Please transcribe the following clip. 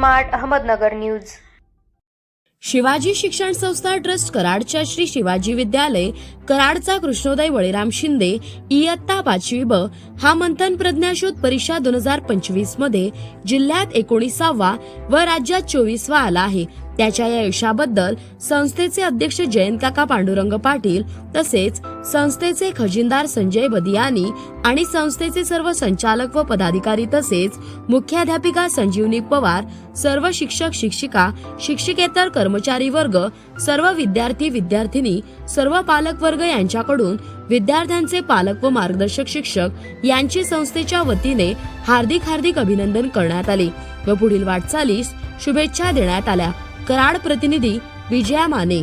Smart Ahmednagar news. Shivaji शिक्षण संस्था trust कराडच्या श्री शिवाजी विद्यालय कराडचा कृष्णोदय बळीराम शिंदे इयत्ता 5वी ब हा मंथन प्रज्ञाशोध परीक्षा 2025 मध्ये जिल्ह्यात 19वा व राज्यात 24वा आला आहे। त्याच्या या यशाबद्दल संस्थेचे अध्यक्ष जयंत काका पांडुरंग पाटील तसेच संस्थेचे खजिनदार संजय बदियानी आणि संस्थेचे सर्व संचालक व पदाधिकारी तसेच मुख्याध्यापिका संजीवनी पवार, सर्व शिक्षक शिक्षिका, शिक्षकेतर कर्मचारी वर्ग, सर्व विद्यार्थी विद्यार्थिनी, सर्व पालक वर्ग यांच्याकडून विद्यार्थ्यांचे पालक व मार्गदर्शक शिक्षक यांची संस्थेच्या वतीने हार्दिक अभिनंदन करण्यात आले व पुढील वाटचालीस शुभेच्छा देण्यात आल्या। कराड प्रतिनिधी विजया माने।